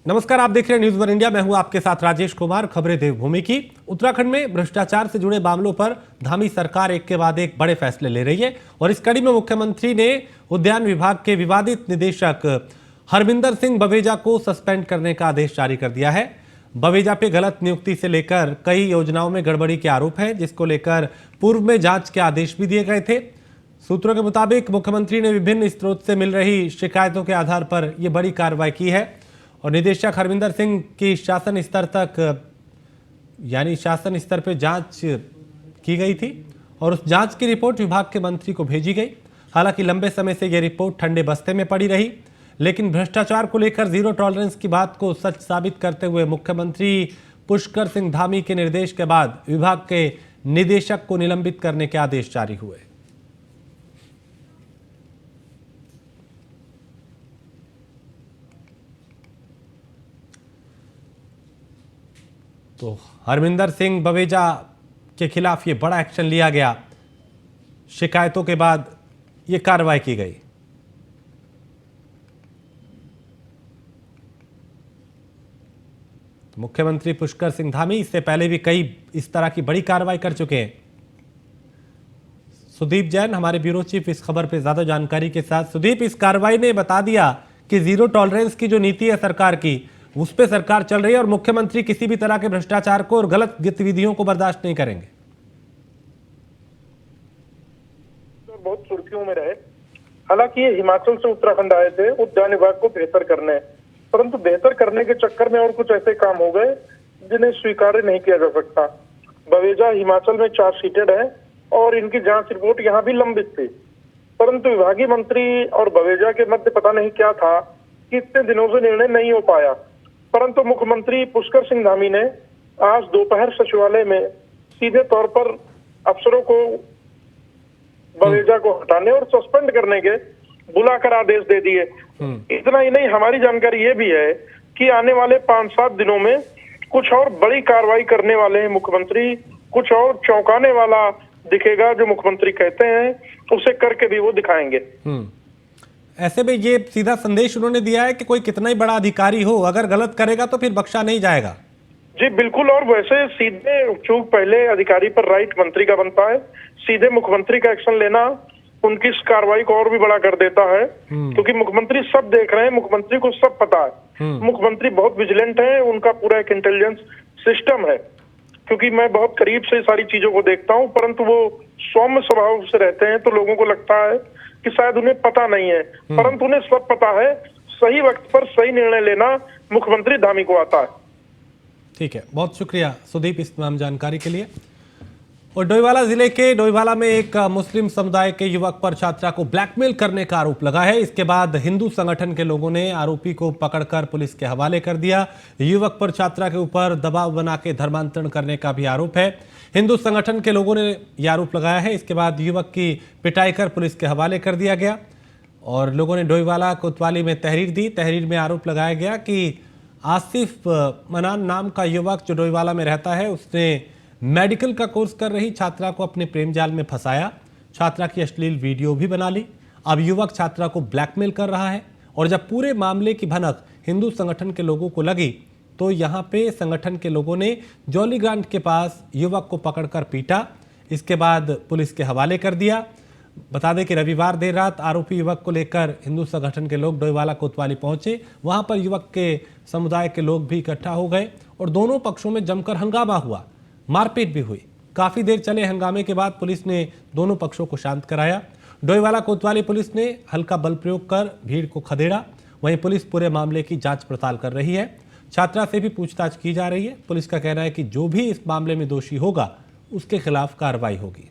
नमस्कार, आप देख रहे हैं न्यूज़ वन इंडिया। मैं हूं आपके साथ राजेश कुमार। खबरें देवभूमि की। उत्तराखंड में भ्रष्टाचार से जुड़े मामलों पर धामी सरकार एक के बाद एक बड़े फैसले ले रही है और इस कड़ी में मुख्यमंत्री ने उद्यान विभाग के विवादित निदेशक हरमिंदर सिंह बवेजा को सस्पेंड करने का आदेश जारी कर दिया है। बवेजा पे गलत नियुक्ति से लेकर कई योजनाओं में गड़बड़ी के आरोप हैं, जिसको लेकर पूर्व में जांच के आदेश भी दिए गए थे। सूत्रों के मुताबिक मुख्यमंत्री ने विभिन्न स्रोत से मिल रही शिकायतों के आधार पर यह बड़ी कार्रवाई की है और निदेशक हरमिंदर सिंह की शासन स्तर पर जांच की गई थी और उस जांच की रिपोर्ट विभाग के मंत्री को भेजी गई। हालांकि लंबे समय से यह रिपोर्ट ठंडे बस्ते में पड़ी रही, लेकिन भ्रष्टाचार को लेकर जीरो टॉलरेंस की बात को सच साबित करते हुए मुख्यमंत्री पुष्कर सिंह धामी के निर्देश के बाद विभाग के निदेशक को निलंबित करने के आदेश जारी हुए। तो हरमिंदर सिंह बवेजा के खिलाफ ये बड़ा एक्शन लिया गया। शिकायतों के बाद ये कार्रवाई की गई। तो मुख्यमंत्री पुष्कर सिंह धामी इससे पहले भी कई इस तरह की बड़ी कार्रवाई कर चुके हैं। सुदीप जैन हमारे ब्यूरो चीफ इस खबर पे ज्यादा जानकारी के साथ। सुदीप, इस कार्रवाई ने बता दिया कि जीरो टॉलरेंस की जो नीति है सरकार की, उस पर सरकार चल रही है और मुख्यमंत्री किसी भी तरह के भ्रष्टाचार को और गलत गतिविधियों को बर्दाश्त नहीं करेंगे। तो बहुत सुर्खियों में रहे। हालांकि ये हिमाचल से उत्तराखंड आए थे उद्यान विभाग को बेहतर करने, परंतु बेहतर करने के चक्कर में और कुछ ऐसे काम हो गए जिन्हें स्वीकार्य नहीं किया जा सकता। बवेजा हिमाचल में चार्जशीटेड है और इनकी जांच रिपोर्ट यहाँ भी लंबित थी, परंतु विभागीय मंत्री और बवेजा के मध्य पता नहीं क्या था कि इतने दिनों से निर्णय नहीं हो पाया। परंतु मुख्यमंत्री पुष्कर सिंह धामी ने आज दोपहर सचिवालय में सीधे तौर पर अफसरों को बवेजा को हटाने और सस्पेंड करने के बुलाकर आदेश दे दिए। इतना ही नहीं, हमारी जानकारी ये भी है कि आने वाले 5-7 दिनों में कुछ और बड़ी कार्रवाई करने वाले हैं मुख्यमंत्री। कुछ और चौंकाने वाला दिखेगा जो मुख्यमंत्री कहते हैं, उसे करके भी वो दिखाएंगे। ऐसे में ये सीधा संदेश उन्होंने दिया है कि कोई कितना ही बड़ा अधिकारी हो, अगर गलत करेगा तो फिर बख्शा नहीं जाएगा। जी बिल्कुल, और वैसे सीधे चूक पहले अधिकारी पर राइट मंत्री का बनता है। सीधे मुख्यमंत्री का एक्शन लेना उनकी इस कार्रवाई को और भी बड़ा कर देता है, क्योंकि मुख्यमंत्री सब देख रहे हैं, मुख्यमंत्री को सब पता है। मुख्यमंत्री बहुत विजिलेंट है, उनका पूरा एक इंटेलिजेंस सिस्टम है। क्योंकि मैं बहुत करीब से सारी चीजों को देखता हूँ, परंतु वो सौम्य स्वभाव से रहते हैं तो लोगों को लगता है कि शायद उन्हें पता नहीं है, परंतु उन्हें सब पता है। सही वक्त पर सही निर्णय लेना मुख्यमंत्री धामी को आता है। ठीक है, बहुत शुक्रिया सुदीप इस तमाम जानकारी के लिए। और डोईवाला जिले के डोईवाला में एक मुस्लिम समुदाय के युवक पर छात्रा को ब्लैकमेल करने का आरोप लगा है। इसके बाद हिंदू संगठन के लोगों ने आरोपी को पकड़कर पुलिस के हवाले कर दिया। युवक पर छात्रा के ऊपर दबाव बना के धर्मांतरण करने का भी आरोप है। हिंदू संगठन के लोगों ने यह आरोप लगाया है। इसके बाद युवक की पिटाई कर पुलिस के हवाले कर दिया गया और लोगों ने डोईवाला कोतवाली में तहरीर दी। तहरीर में आरोप लगाया गया कि आसिफ मनान नाम का युवक जो डोईवाला में रहता है, उसने मेडिकल का कोर्स कर रही छात्रा को अपने प्रेम जाल में फंसाया। छात्रा की अश्लील वीडियो भी बना ली। अब युवक छात्रा को ब्लैकमेल कर रहा है और जब पूरे मामले की भनक हिंदू संगठन के लोगों को लगी तो यहाँ पे संगठन के लोगों ने जॉली ग्रांट के पास युवक को पकड़कर पीटा। इसके बाद पुलिस के हवाले कर दिया। बता दें कि रविवार देर रात आरोपी युवक को लेकर हिंदू संगठन के लोग डोईवाला कोतवाली पहुंचे। वहां पर युवक के समुदाय के लोग भी इकट्ठा हो गए और दोनों पक्षों में जमकर हंगामा हुआ, मारपीट भी हुई। काफी देर चले हंगामे के बाद पुलिस ने दोनों पक्षों को शांत कराया। डोईवाला कोतवाली पुलिस ने हल्का बल प्रयोग कर भीड़ को खदेड़ा। वहीं पुलिस पूरे मामले की जांच पड़ताल कर रही है। छात्रा से भी पूछताछ की जा रही है। पुलिस का कहना है कि जो भी इस मामले में दोषी होगा उसके खिलाफ कार्रवाई होगी।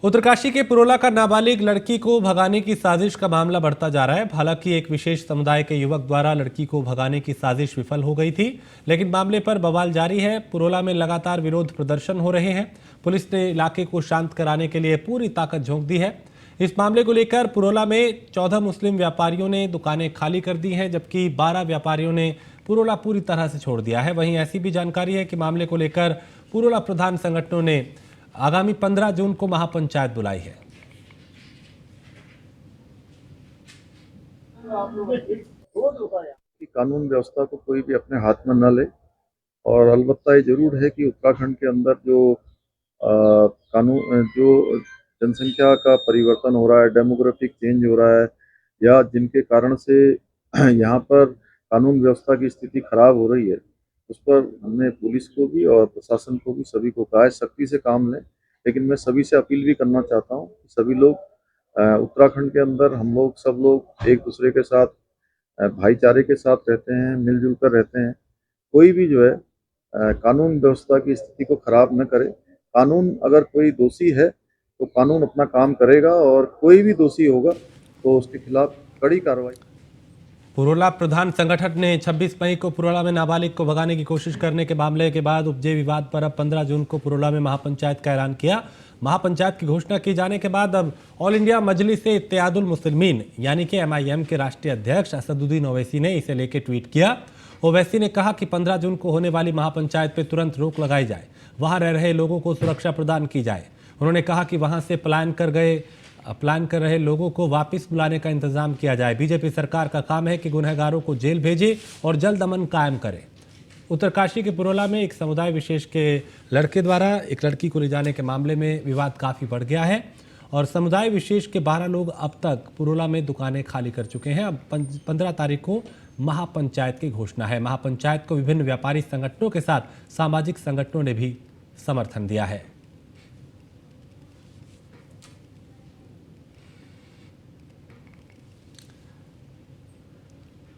उत्तरकाशी के पुरोला का नाबालिग लड़की को भगाने की साजिश का मामला बढ़ता जा रहा है। हालांकि एक विशेष समुदाय के युवक द्वारा लड़की को भगाने की साजिश विफल हो गई थी, लेकिन मामले पर बवाल जारी है। पुरोला में लगातार विरोध प्रदर्शन हो रहे हैं। पुलिस ने इलाके को शांत कराने के लिए पूरी ताकत झोंक दी है। इस मामले को लेकर पुरोला में 14 मुस्लिम व्यापारियों ने दुकानें खाली कर दी हैं, जबकि 12 व्यापारियों ने पुरोला पूरी तरह से छोड़ दिया है। वहीं ऐसी भी जानकारी है कि मामले को लेकर पुरोला प्रधान संगठनों ने आगामी 15 जून को महापंचायत बुलाई है। कि कानून व्यवस्था को कोई भी अपने हाथ में न ले। और अलबत्ता ये जरूर है कि उत्तराखंड के अंदर जो कानून जो जनसंख्या का परिवर्तन हो रहा है, डेमोग्राफिक चेंज हो रहा है, या जिनके कारण से यहाँ पर कानून व्यवस्था की स्थिति खराब हो रही है, उस पर हमने पुलिस को भी और प्रशासन को भी सभी को कहा है सख्ती से काम लें। लेकिन मैं सभी से अपील भी करना चाहता हूँ कि सभी लोग उत्तराखंड के अंदर हम लोग सब लोग एक दूसरे के साथ भाईचारे के साथ रहते हैं, मिलजुल कर रहते हैं। कोई भी जो है कानून व्यवस्था की स्थिति को खराब न करे। कानून अगर कोई दोषी है तो कानून अपना काम करेगा, और कोई भी दोषी होगा तो उसके खिलाफ कड़ी कार्रवाई। पुरोला प्रधान संगठन ने 26 मई को पुरोला में नाबालिग को भगाने की कोशिश करने के मामले के बाद उपजे विवाद पर अब 15 जून को पुरोला में महापंचायत का ऐलान किया। महापंचायत की घोषणा की जाने के बाद अब ऑल इंडिया मजलिस-ए-इत्तेहादुल मुस्लिमीन यानी कि MIM के राष्ट्रीय अध्यक्ष असदुद्दीन ओवैसी ने इसे लेकर ट्वीट किया। ओवैसी ने कहा कि 15 जून को होने वाली महापंचायत पर तुरंत रोक लगाई जाए, वहां रह रहे लोगों को सुरक्षा प्रदान की जाए। उन्होंने कहा कि वहां से प्लान कर रहे लोगों को वापस बुलाने का इंतजाम किया जाए। बीजेपी सरकार का काम है कि गुनहगारों को जेल भेजे और जल्द अमन कायम करे। उत्तरकाशी के पुरोला में एक समुदाय विशेष के लड़के द्वारा एक लड़की को ले जाने के मामले में विवाद काफ़ी बढ़ गया है और समुदाय विशेष के 12 लोग अब तक पुरोला में दुकानें खाली कर चुके हैं। अब 15 तारीख को महापंचायत की घोषणा है। महापंचायत को विभिन्न व्यापारी संगठनों के साथ सामाजिक संगठनों ने भी समर्थन दिया है।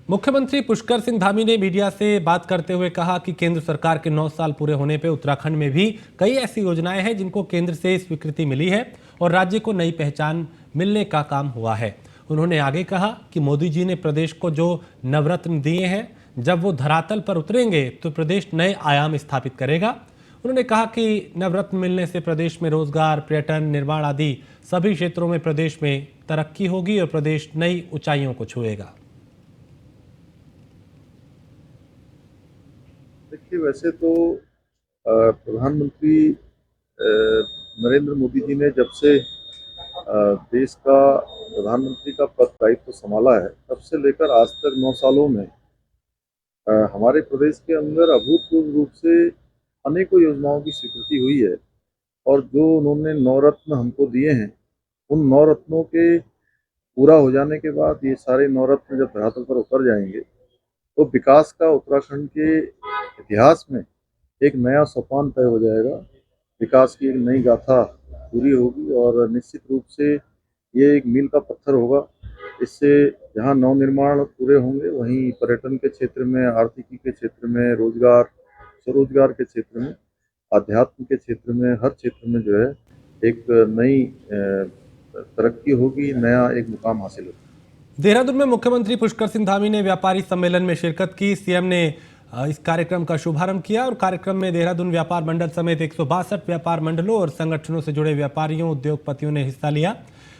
मुख्यमंत्री पुष्कर सिंह धामी ने मीडिया से बात करते हुए कहा कि केंद्र सरकार के 9 साल पूरे होने पे उत्तराखंड में भी कई ऐसी योजनाएं हैं जिनको केंद्र से स्वीकृति मिली है और राज्य को नई पहचान मिलने का काम हुआ है। उन्होंने आगे कहा कि मोदी जी ने प्रदेश को जो नवरत्न दिए हैं, जब वो धरातल पर उतरेंगे तो प्रदेश नए आयाम स्थापित करेगा। उन्होंने कहा कि नवरत्न मिलने से प्रदेश में रोजगार, पर्यटन, निर्माण आदि सभी क्षेत्रों में प्रदेश में तरक्की होगी और प्रदेश नई ऊंचाइयों को छुएगा। देखिए, वैसे तो प्रधानमंत्री नरेंद्र मोदी जी ने जब से देश का प्रधानमंत्री का पद दायित्व संभाला है, तब से लेकर आज तक 9 सालों में हमारे प्रदेश के अंदर अभूतपूर्व रूप से अनेकों योजनाओं की स्वीकृति हुई है। और जो उन्होंने 9 रत्न हमको दिए हैं, उन 9 रत्नों के पूरा हो जाने के बाद ये सारे 9 रत्न जब धरातल पर उतर जाएंगे तो विकास का उत्तराखंड के इतिहास में एक नया सोपान तय हो जाएगा। विकास की एक नई गाथा पूरी होगी और निश्चित रूप से ये एक मील का पत्थर होगा। इससे जहाँ नवनिर्माण पूरे होंगे, वहीं पर्यटन के क्षेत्र में, आर्थिकी के क्षेत्र में, रोजगार, स्वरोजगार के क्षेत्र में, आध्यात्म के क्षेत्र में, हर क्षेत्र में जो है एक नई तरक्की होगी, नया एक मुकाम हासिल होगा। देहरादून में मुख्यमंत्री पुष्कर सिंह धामी ने व्यापारी सम्मेलन में शिरकत की। सीएम ने इस कार्यक्रम का शुभारंभ किया और कार्यक्रम में देहरादून व्यापार मंडल समेत 162 व्यापार मंडलों और संगठनों से जुड़े व्यापारियों, उद्योगपतियों ने हिस्सा लिया।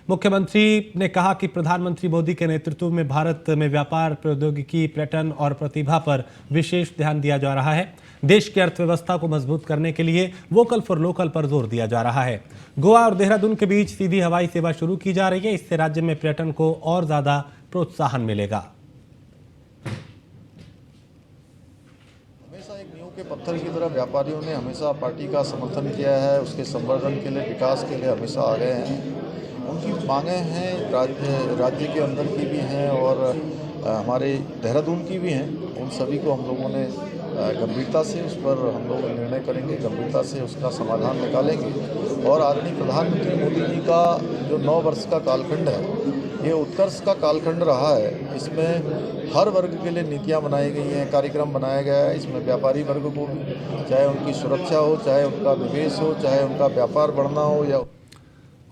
मुख्यमंत्री ने कहा कि प्रधानमंत्री मोदी के नेतृत्व में भारत में व्यापार, प्रौद्योगिकी, पर्यटन और प्रतिभा पर विशेष ध्यान दिया जा रहा है। देश की अर्थव्यवस्था को मजबूत करने के लिए वोकल फॉर लोकल पर जोर दिया जा रहा है। गोवा और देहरादून के बीच सीधी हवाई सेवा शुरू की जा रही है। इससे राज्य में पर्यटन को और ज्यादा प्रोत्साहन मिलेगा। हमेशा एक नींव के पत्थर की तरह व्यापारियों ने हमेशा पार्टी का समर्थन किया है, उसके संवर्धन के लिए, विकास के लिए हमेशा आ गए हैं। उनकी मांगें हैं राज्य के अंदर की भी हैं और हमारे देहरादून की भी हैं। उन सभी को हम लोगों ने गंभीरता से उस पर हम लोग निर्णय करेंगे, गंभीरता से उसका समाधान निकालेंगे। और आदरणीय प्रधानमंत्री मोदी जी का जो 9 वर्ष का कालखंड है, ये उत्कर्ष का कालखंड रहा है। इसमें हर वर्ग के लिए नीतियां बनाई गई हैं, कार्यक्रम बनाया गया है। इसमें व्यापारी वर्ग को, चाहे उनकी सुरक्षा हो, चाहे उनका निवेश हो, चाहे उनका व्यापार बढ़ना हो या।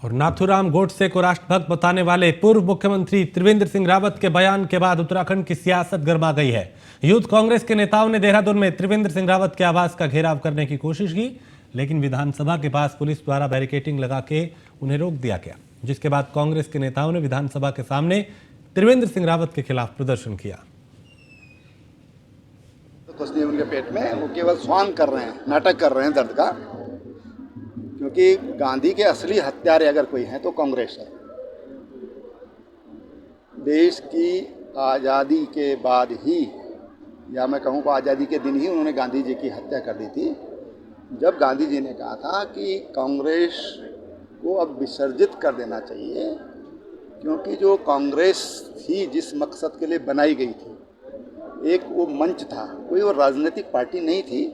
और नाथूराम गोडसे को राष्ट्रभक्त बताने वाले पूर्व मुख्यमंत्री त्रिवेंद्र सिंह रावत के बयान के बाद उत्तराखंड की सियासत गर्मा गई है। यूथ कांग्रेस के नेताओं ने देहरादून में त्रिवेंद्र सिंह रावत के आवास का घेराव करने की कोशिश की, लेकिन विधानसभा के पास पुलिस द्वारा बैरिकेडिंग लगा के उन्हें रोक दिया गया, जिसके बाद कांग्रेस के नेताओं ने विधानसभा के सामने त्रिवेंद्र सिंह रावत के खिलाफ प्रदर्शन किया। तो कुछ नहीं उनके पेट में, वो केवल स्वांग कर रहे हैं, नाटक कर रहे हैं दर्द का। क्योंकि गांधी के असली हत्यारे अगर कोई हैं तो कांग्रेस है। देश की आज़ादी के बाद ही, या मैं कहूँ कि आज़ादी के दिन ही उन्होंने गांधी जी की हत्या कर दी थी, जब गांधी जी ने कहा था कि कांग्रेस को अब विसर्जित कर देना चाहिए, क्योंकि जो कांग्रेस थी जिस मकसद के लिए बनाई गई थी, एक वो मंच था, कोई वो राजनीतिक पार्टी नहीं थी,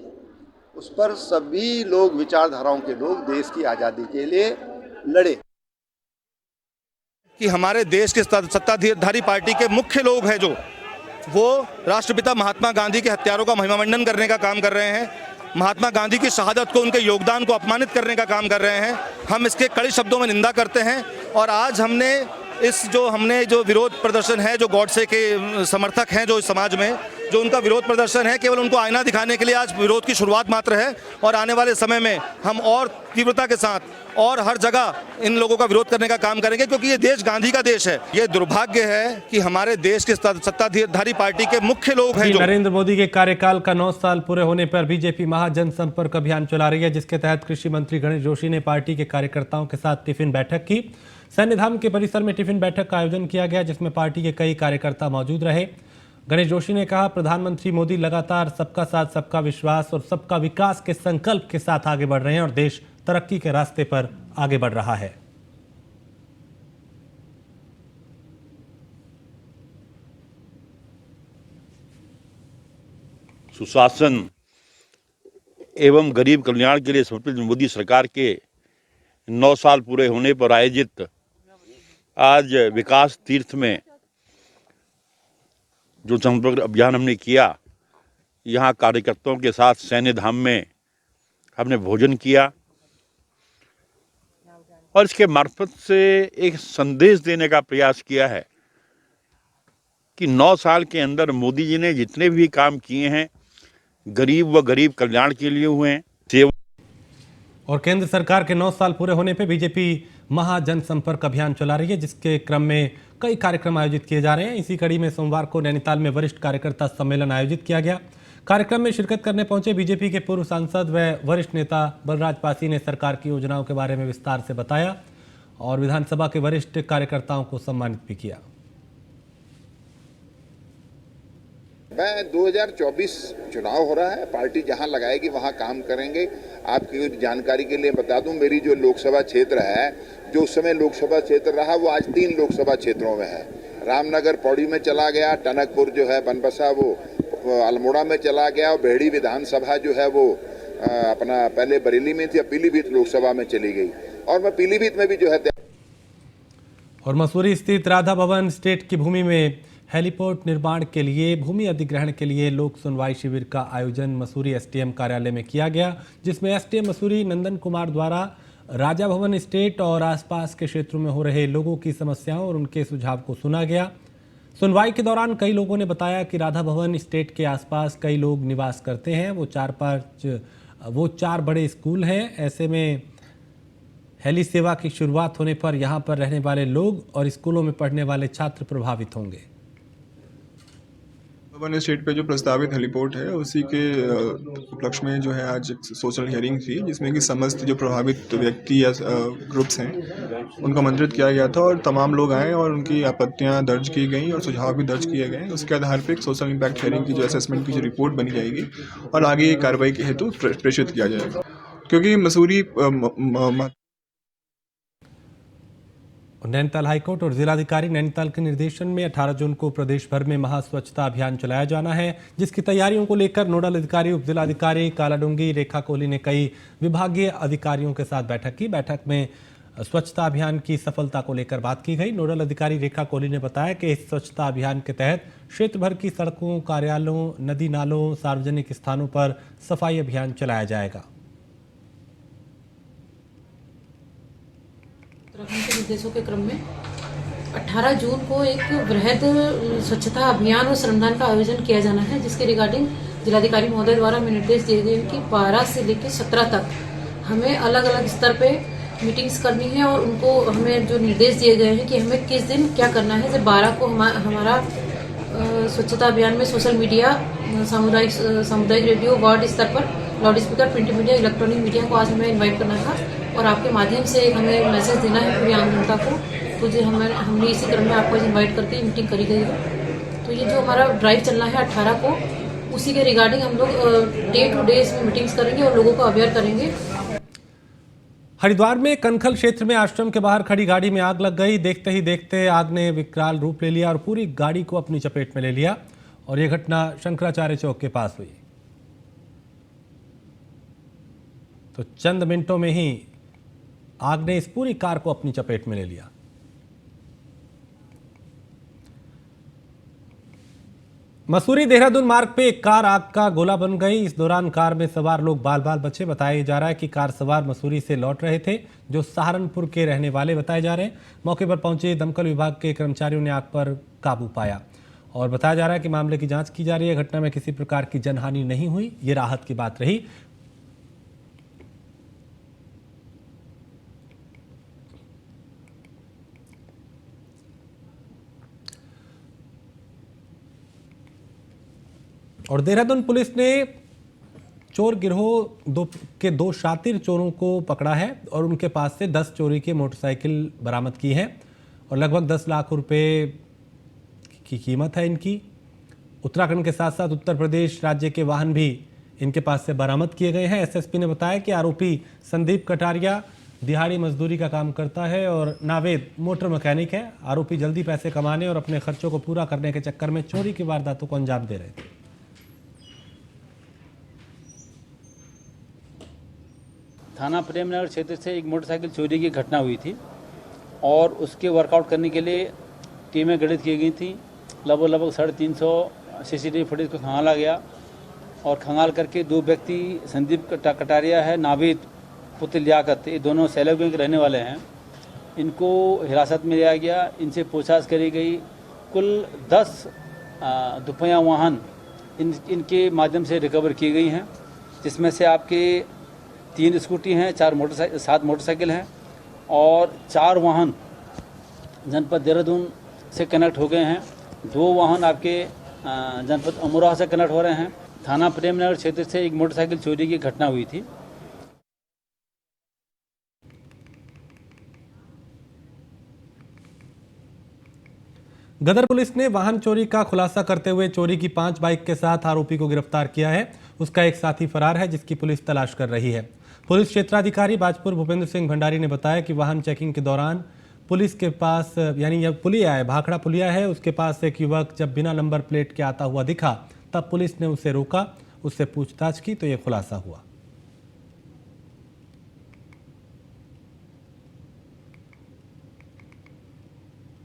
उस पर सभी लोग, विचारधाराओं के लोग देश की आज़ादी के लिए लड़े। कि हमारे देश के सत्ताधारी पार्टी के मुख्य लोग हैं जो, वो राष्ट्रपिता महात्मा गांधी के हत्यारों का महिमामंडन करने का काम कर रहे हैं, महात्मा गांधी की शहादत को, उनके योगदान को अपमानित करने का काम कर रहे हैं। हम इसके कड़े शब्दों में निंदा करते हैं। और आज हमने जो विरोध प्रदर्शन है, जो गॉडसे के समर्थक हैं जो इस समाज में, जो उनका विरोध प्रदर्शन है, केवल उनको आईना दिखाने के लिए आज विरोध की शुरुआत मात्र है। और आने वाले समय में हम और तीव्रता के साथ और हर जगह इन लोगों का विरोध करने का काम करेंगे, क्योंकि ये देश गांधी का देश है। ये दुर्भाग्य है कि हमारे देश के सत्ताधारी पार्टी के मुख्य लोग हैं जो, नरेंद्र मोदी के कार्यकाल का 9 साल पूरे होने पर बीजेपी महाजनसंपर्क अभियान चला रही है, जिसके तहत कृषि मंत्री गणेश जोशी ने पार्टी के कार्यकर्ताओं के साथ टिफिन बैठक की। सैन्यधाम के परिसर में टिफिन बैठक का आयोजन किया गया, जिसमें पार्टी के कई कार्यकर्ता मौजूद रहे। गणेश जोशी ने कहा, प्रधानमंत्री मोदी लगातार सबका साथ, सबका विश्वास और सबका विकास के संकल्प के साथ आगे बढ़ रहे हैं और देश तरक्की के रास्ते पर आगे बढ़ रहा है। सुशासन एवं गरीब कल्याण के लिए समर्पित मोदी सरकार के 9 साल पूरे होने पर आयोजित आज विकास तीर्थ में जो संपर्क अभियान हमने किया, यहाँ कार्यकर्ताओं के साथ सैन्य धाम में हमने भोजन किया और इसके मार्फत से एक संदेश देने का प्रयास किया है कि 9 साल के अंदर मोदी जी ने जितने भी काम किए हैं गरीब व गरीब कल्याण के लिए हुए हैं। और केंद्र सरकार के 9 साल पूरे होने पे बीजेपी महाजनसंपर्क अभियान चला रही है, जिसके क्रम में कई कार्यक्रम आयोजित किए जा रहे हैं। इसी कड़ी में सोमवार को नैनीताल में वरिष्ठ कार्यकर्ता सम्मेलन आयोजित किया गया। कार्यक्रम में शिरकत करने पहुंचे बीजेपी के पूर्व सांसद व वरिष्ठ नेता बलराज पासी ने सरकार की योजनाओं के बारे में विस्तार से बताया और विधानसभा के वरिष्ठ कार्यकर्ताओं को सम्मानित भी किया। मैं 2024 चुनाव हो रहा है, पार्टी जहां लगाएगी वहां काम करेंगे। आपकी जानकारी के लिए बता दूं, मेरी जो लोकसभा क्षेत्र है, जो उस समय लोकसभा क्षेत्र रहा, वो आज 3 लोकसभा क्षेत्रों में है। रामनगर पौड़ी में चला गया, टनकपुर जो है बनबसा वो अल्मोड़ा में चला गया, और बेहड़ी विधानसभा जो है वो अपना पहले बरेली में थी, अब पीलीभीत लोकसभा में चली गई, और मैं पीलीभीत में भी जो है। और मसूरी स्थित राधा भवन स्टेट की भूमि में हेलीपोर्ट निर्माण के लिए भूमि अधिग्रहण के लिए लोक सुनवाई शिविर का आयोजन मसूरी एसडीएम कार्यालय में किया गया, जिसमें एसडीएम मसूरी नंदन कुमार द्वारा राजा भवन स्टेट और आसपास के क्षेत्रों में हो रहे लोगों की समस्याओं और उनके सुझाव को सुना गया। सुनवाई के दौरान कई लोगों ने बताया कि राधा भवन स्टेट के आसपास कई लोग निवास करते हैं, वो 4 बड़े स्कूल हैं। ऐसे में हेली सेवा की शुरुआत होने पर यहाँ पर रहने वाले लोग और स्कूलों में पढ़ने वाले छात्र प्रभावित होंगे। भवन स्टेट पे जो प्रस्तावित हेलीपोर्ट है, उसी के उपलक्ष्य में जो है आज एक सोशल हियरिंग थी, जिसमें कि समस्त जो प्रभावित व्यक्ति या ग्रुप्स हैं उनको आमंत्रित किया गया था और तमाम लोग आए और उनकी आपत्तियां दर्ज की गई और सुझाव भी दर्ज किए गए। उसके आधार पर एक सोशल इम्पैक्ट हियरिंग की जो असेसमेंट की जो रिपोर्ट बनी जाएगी और आगे कार्रवाई के हेतु प्रेषित किया जाएगा। क्योंकि मसूरी नैनीताल हाईकोर्ट और जिलाधिकारी नैनीताल के निर्देशन में 18 जून को प्रदेश भर में महास्वच्छता अभियान चलाया जाना है, जिसकी तैयारियों को लेकर नोडल अधिकारी उप जिलाधिकारी कालाडूंगी रेखा कोहली ने कई विभागीय अधिकारियों के साथ बैठक की। बैठक में स्वच्छता अभियान की सफलता को लेकर बात की गई। नोडल अधिकारी रेखा कोहली ने बताया कि इस स्वच्छता अभियान के तहत क्षेत्र भर की सड़कों, कार्यालयों, नदी नालों, सार्वजनिक स्थानों पर सफाई अभियान चलाया जाएगा। उत्तराखंड के निर्देशों के क्रम में 18 जून को एक वृहद स्वच्छता अभियान और श्रमदान का आयोजन किया जाना है, जिसके रिगार्डिंग जिलाधिकारी महोदय द्वारा हमें निर्देश दिए गए कि 12 से लेकर 17 तक हमें अलग अलग स्तर पे मीटिंग्स करनी है और उनको हमें जो निर्देश दिए गए हैं कि हमें किस दिन क्या करना है। जब 12 को हमारा स्वच्छता अभियान में सोशल मीडिया, सामुदायिक रेडियो, वार्ड स्तर पर loud speaker, print media, electronic media को आज हमें इन्वाइट करना था और आपके माध्यम से हमें मैसेज देना है पूरी आम जनता को। तो जो हमने इसी क्रम में आपको इन्वाइट करके मीटिंग करी गई है। तो ये जो हमारा ड्राइव चलना है 18 को, उसी के रिगार्डिंग हम लोग डे टू डे इसमें मीटिंग्स करेंगे और लोगों को अवेयर करेंगे। हरिद्वार में कनखल क्षेत्र में आश्रम के बाहर खड़ी गाड़ी में आग लग गई। देखते ही देखते आग ने विकराल रूप ले लिया और पूरी गाड़ी को अपनी चपेट में ले लिया और यह घटना शंकराचार्य चौक के पास हुई। तो चंद मिनटों में ही आग ने इस पूरी कार को अपनी चपेट में ले लिया। मसूरी देहरादून मार्ग पे एक कार आग का गोला बन गई। इस दौरान कार में सवार लोग बाल बाल बचे। बताया जा रहा है कि कार सवार मसूरी से लौट रहे थे, जो सहारनपुर के रहने वाले बताए जा रहे हैं। मौके पर पहुंचे दमकल विभाग के कर्मचारियों ने आग पर काबू पाया और बताया जा रहा है कि मामले की जांच की जा रही है। घटना में किसी प्रकार की जनहानि नहीं हुई, ये राहत की बात रही। और देहरादून पुलिस ने चोर गिरोह के दो शातिर चोरों को पकड़ा है और उनके पास से 10 चोरी की मोटरसाइकिल बरामद की है और लगभग 10 लाख रुपए की कीमत है इनकी। उत्तराखंड के साथ साथ उत्तर प्रदेश राज्य के वाहन भी इनके पास से बरामद किए गए हैं। एसएसपी ने बताया कि आरोपी संदीप कटारिया दिहाड़ी मजदूरी का काम करता है और नावेद मोटर मैकेनिक है। आरोपी जल्दी पैसे कमाने और अपने खर्चों को पूरा करने के चक्कर में चोरी की वारदातों को अंजाम दे रहे थे। थाना प्रेमनगर क्षेत्र से एक मोटरसाइकिल चोरी की घटना हुई थी और उसके वर्कआउट करने के लिए टीमें गठित की गई थी। लगभग 350 सीसीटीवी फुटेज को खंगाला गया और खंगाल करके 2 व्यक्ति संदीप कटारिया है, नावेद पुत्र लियाकत, ये दोनों सैलाब के रहने वाले हैं। इनको हिरासत में लिया गया, इनसे पूछताछ करी गई। कुल 10 दुपहिया वाहन इनके माध्यम से रिकवर की गई हैं, जिसमें से आपके 3 स्कूटी हैं, 7 मोटरसाइकिल हैं और 4 वाहन जनपद देहरादून से कनेक्ट हो गए हैं। 2 वाहन आपके जनपद अमरोहा से कनेक्ट हो रहे हैं। थाना प्रेमनगर क्षेत्र से एक मोटरसाइकिल चोरी की घटना हुई थी। गदर पुलिस ने वाहन चोरी का खुलासा करते हुए चोरी की 5 बाइक के साथ आरोपी को गिरफ्तार किया है। उसका एक साथी फरार है, जिसकी पुलिस तलाश कर रही है। पुलिस क्षेत्राधिकारी बाजपुर भूपेंद्र सिंह भंडारी ने बताया कि वाहन चेकिंग के दौरान पुलिस के पास, यानी यह पुलिया है, भाखड़ा पुलिया है, उसके पास एक युवक जब बिना नंबर प्लेट के आता हुआ दिखा, तब पुलिस ने उसे रोका, उससे पूछताछ की तो यह खुलासा हुआ।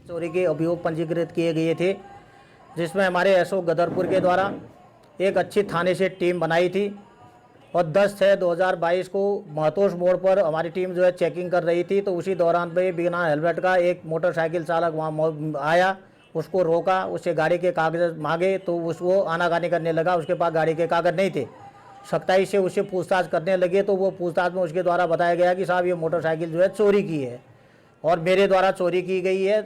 चोरी के अभियोग पंजीकृत किए गए थे, जिसमें हमारे एसओ गदरपुर के द्वारा एक अच्छी थाने से टीम बनाई थी और 10/6/2022 को महतोष मोड़ पर हमारी टीम जो है चेकिंग कर रही थी। तो उसी दौरान पे बिना हेलमेट का एक मोटरसाइकिल चालक वहाँ आया, उसको रोका, उससे गाड़ी के कागज मांगे तो वो आनाकानी करने लगा। उसके पास गाड़ी के कागज नहीं थे। सख्ताई से उससे पूछताछ करने लगे तो वो पूछताछ में उसके द्वारा बताया गया कि साहब ये मोटरसाइकिल जो है चोरी की है और मेरे द्वारा चोरी की गई है।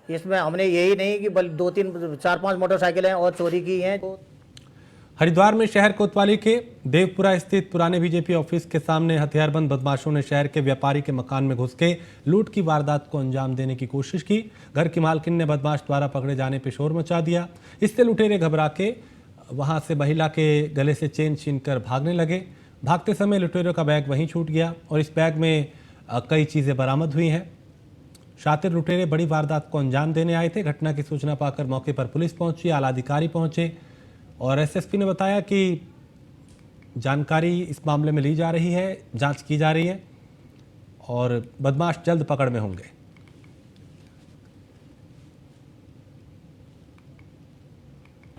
इसमें हमने यही नहीं कि बल्कि 2-3 4-5 मोटरसाइकिलें और चोरी की हैं। हरिद्वार में शहर कोतवाली के देवपुरा स्थित पुराने बीजेपी ऑफिस के सामने हथियारबंद बदमाशों ने शहर के व्यापारी के मकान में घुस के लूट की वारदात को अंजाम देने की कोशिश की। घर की मालकिन ने बदमाश द्वारा पकड़े जाने पर शोर मचा दिया। इससे लुटेरे घबरा के वहां से महिला के गले से चेन छीनकर भागने लगे। भागते समय लुटेरों का बैग वहीं छूट गया और इस बैग में कई चीज़ें बरामद हुई हैं। शातिर लुटेरे बड़ी वारदात को अंजाम देने आए थे। घटना की सूचना पाकर मौके पर पुलिस पहुंची, आला अधिकारी पहुंचे और एसएसपी ने बताया कि जानकारी इस मामले में ली जा रही है, जांच की जा रही है और बदमाश जल्द पकड़ में होंगे।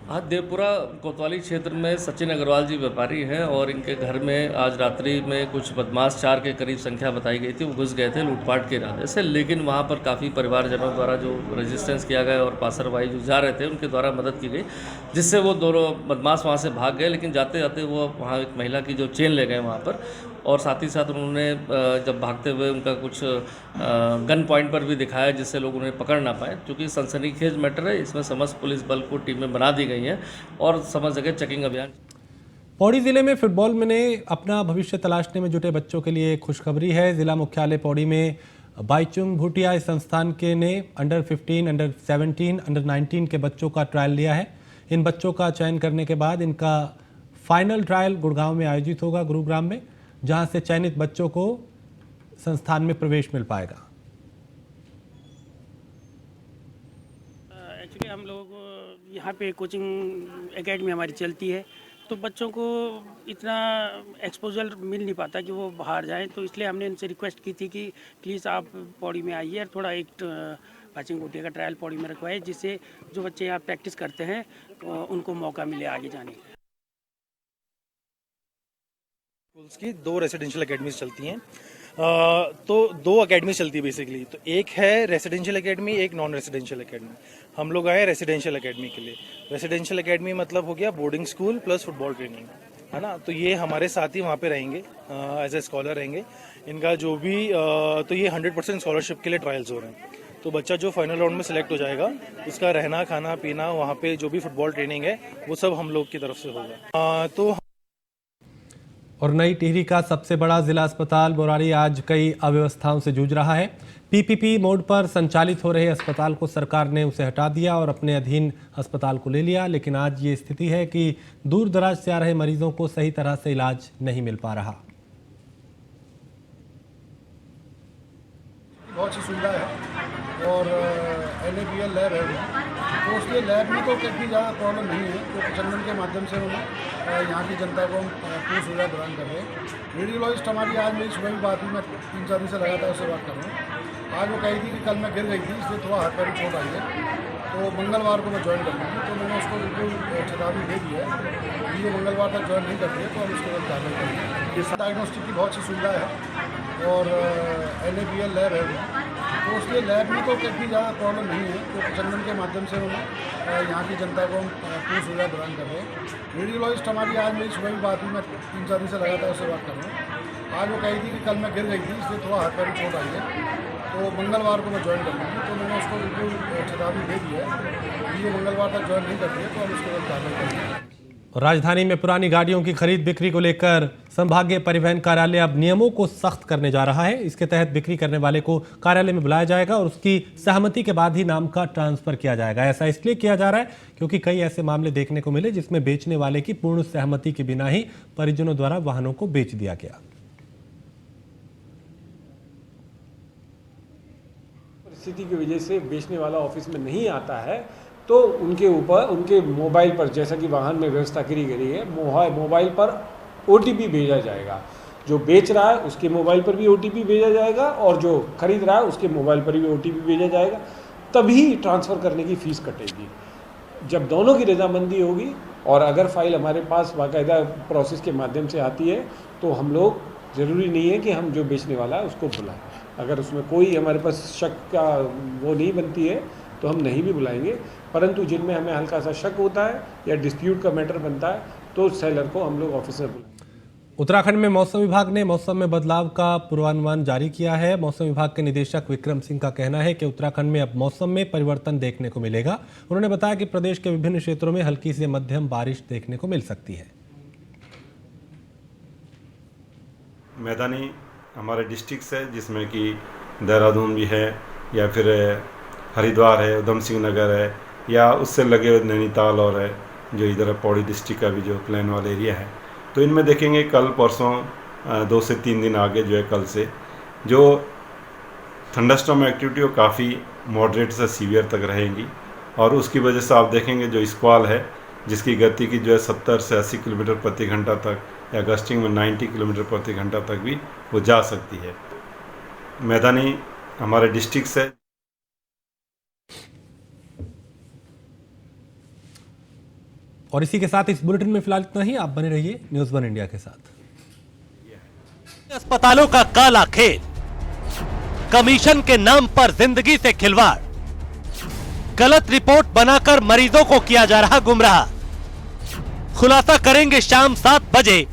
आज देवपुरा कोतवाली क्षेत्र में सचिन अग्रवाल जी व्यापारी हैं और इनके घर में आज रात्रि में कुछ बदमाश 4 के करीब संख्या बताई गई थी, वो घुस गए थे लूटपाट के इरादे से। लेकिन वहाँ पर काफ़ी परिवारजनों द्वारा जो रेजिस्टेंस किया गया और पासरवाई जो जा रहे थे उनके द्वारा मदद की गई, जिससे वो दोनों बदमाश वहाँ से भाग गए। लेकिन जाते जाते वो वहाँ एक महिला की जो चेन ले गए वहाँ पर और साथ ही साथ उन्होंने जब भागते हुए उनका कुछ गन पॉइंट पर भी दिखाया, जिससे लोग उन्हें पकड़ ना पाए। क्योंकि सनसनीखेज मैटर है, इसमें समस्त पुलिस बल को टीमें बना दी गई हैं और समस्त जगह चेकिंग अभियान। पौड़ी जिले में फुटबॉल में अपना भविष्य तलाशने में जुटे बच्चों के लिए खुशखबरी है। जिला मुख्यालय पौड़ी में बाईचुंग भूटिया इस संस्थान के ने अंडर 15, अंडर 17, अंडर 19 के बच्चों का ट्रायल लिया है। इन बच्चों का चयन करने के बाद इनका फाइनल ट्रायल गुड़गांव में आयोजित होगा, गुरुग्राम में, जहां से चयनित बच्चों को संस्थान में प्रवेश मिल पाएगा। एक्चुअली हम लोग यहाँ पे कोचिंग एकेडमी हमारी चलती है, तो बच्चों को इतना एक्सपोजर मिल नहीं पाता कि वो बाहर जाएं, तो इसलिए हमने इनसे रिक्वेस्ट की थी कि प्लीज़ आप पौड़ी में आइए और थोड़ा एक बाईचुंग भूटिया का ट्रायल पौड़ी में रखवाए, जिससे जो बच्चे यहाँ प्रैक्टिस करते हैं उनको मौका मिले आगे जाने का। स्कूल्स की 2 रेसिडेंशियल एकेडमीज चलती हैं, तो 2 एकेडमी चलती है बेसिकली। तो एक है रेसिडेंशियल एकेडमी, एक नॉन रेसिडेंशियल एकेडमी। हम लोग आए रेसिडेंशियल एकेडमी के लिए। रेसिडेंशियल एकेडमी मतलब हो गया boarding school plus football training, है ना। तो ये हमारे साथ ही वहाँ पे रहेंगे, एज ए स्कॉलर रहेंगे। इनका जो भी तो ये 100% स्कॉलरशिप के लिए ट्रायल्स हो रहे हैं। तो बच्चा जो फाइनल राउंड में सिलेक्ट हो जाएगा, उसका रहना खाना पीना वहाँ पे जो भी फुटबॉल ट्रेनिंग है वो सब हम लोग की तरफ से होगा। तो और नई टिहरी का सबसे बड़ा जिला अस्पताल बोराड़ी आज कई अव्यवस्थाओं से जूझ रहा है। पीपीपी मोड पर संचालित हो रहे अस्पताल को सरकार ने उसे हटा दिया और अपने अधीन अस्पताल को ले लिया, लेकिन आज ये स्थिति है कि दूर दराज से आ रहे मरीजों को सही तरह से इलाज नहीं मिल पा रहा। बहुत सी सुविधा है और NABL लैब है, तो उसके लैब में तो काफ़ी ज़्यादा प्रॉब्लम नहीं है। तो प्रचंडन के माध्यम से उन्हें यहाँ की जनता को हम पूरी सुविधा प्रदान कर रहे हैं। रेडियोलॉजिस्ट हमारी आज मेरी सुबह भी बात हुई, मैं 3-4 दिन से लगातार उससे बात कर रहा हूँ। आज वो कही थी कि कल मैं गिर गई थी, इसलिए थोड़ा हाथ पैर चोट आई है, तो मंगलवार को मैं ज्वाइन कर लूँगी। तो मैंने उसको बिल्कुल चेतावनी दे दी है कि ये मंगलवार तक ज्वाइन नहीं करती है तो हम उसके बाद कार्रवाई करेंगे। इस डायग्नोस्टिक की बहुत सी सुविधा है और NABL लैब है, तो उसके लैब में तो काफ़ी ज़्यादा प्रॉब्लम नहीं है। तो प्रचंडन के माध्यम से उन्हें यहाँ की जनता को हम पूरी सुविधा प्रदान कर रहे हैं। रेडियोलॉजिस्ट हमारी आज मेरी सुबह भी बात हुई, मैं 3-4 दिन से लगातार उससे बात कर रहा हूँ। आज वो कही थी कि कल मैं गिर गई थी, इसलिए थोड़ा हाथ पैर चोट आई है, तो मंगलवार को मैं ज्वाइन कर लूँगी। तो मैंने उसको बिल्कुल चेतावनी दे दी है कि ये मंगलवार तक ज्वाइन नहीं करती है तो हम उसके बाद कार्रवाई करेंगे। राजधानी में पुरानी गाड़ियों की खरीद बिक्री को लेकर संभागीय परिवहन कार्यालय अब नियमों को सख्त करने जा रहा है। इसके तहत बिक्री करने वाले को कार्यालय में बुलाया जाएगा और उसकी सहमति के बाद ही नाम का ट्रांसफर किया जाएगा। ऐसा इसलिए किया जा रहा है क्योंकि कई ऐसे मामले देखने को मिले जिसमें बेचने वाले की पूर्ण सहमति के बिना ही परिजनों द्वारा वाहनों को बेच दिया गया। परिस्थिति की वजह से बेचने वाला ऑफिस में नहीं आता है तो उनके ऊपर उनके मोबाइल पर, जैसा कि वाहन में व्यवस्था करी गई है, मोबाइल पर OTP भेजा जाएगा। जो बेच रहा है उसके मोबाइल पर भी OTP भेजा जाएगा और जो खरीद रहा है उसके मोबाइल पर भी OTP भेजा जाएगा, तभी ट्रांसफ़र करने की फ़ीस कटेगी। जब दोनों की रजामंदी होगी और अगर फाइल हमारे पास बाकायदा प्रोसेस के माध्यम से आती है तो हम लोग, ज़रूरी नहीं है कि हम जो बेचने वाला है उसको बुलाएं। अगर उसमें कोई हमारे पास शक का वो नहीं बनती है तो हम नहीं भी बुलाएंगे, परंतु जिनमें हमें हल्का सा शक होता है या डिस्प्यूट का मैटर बनता है तो सेलर को हम लोग ऑफिस में बुलाएंगे। उत्तराखंड में मौसम विभाग ने मौसम में बदलाव का पूर्वानुमान जारी किया है। मौसम विभाग के निदेशक विक्रम सिंह का कहना है कि उत्तराखंड में अब मौसम में परिवर्तन देखने को मिलेगा। उन्होंने बताया कि प्रदेश के विभिन्न क्षेत्रों में हल्की से मध्यम बारिश देखने को मिल सकती है। मैदानी हमारे डिस्ट्रिक्ट्स है जिसमें कि देहरादून भी है या फिर हरिद्वार है, उधम सिंह नगर है या उससे लगे हुए नैनीताल और है जो इधर पौड़ी डिस्ट्रिक्ट का भी जो प्लेन वाला एरिया है। तो इनमें देखेंगे कल परसों 2 से 3 दिन आगे जो है कल से जो थंडरस्टॉर्म एक्टिविटी वो काफ़ी मॉडरेट से सीवियर तक रहेंगी और उसकी वजह से आप देखेंगे जो स्क्वाल है जिसकी गति की जो है 70 से 80 किलोमीटर प्रति घंटा तक या गस्टिंग में 90 किलोमीटर प्रति घंटा तक भी वो जा सकती है। मैदानी हमारे डिस्ट्रिक्ट्स है। और इसी के साथ इस बुलेटिन में फिलहाल इतना ही। आप बने रहिए न्यूज़ 1 इंडिया के साथ। अस्पतालों का काला खेल, कमीशन के नाम पर जिंदगी से खिलवाड़, गलत रिपोर्ट बनाकर मरीजों को किया जा रहा गुमराह। खुलासा करेंगे शाम 7 बजे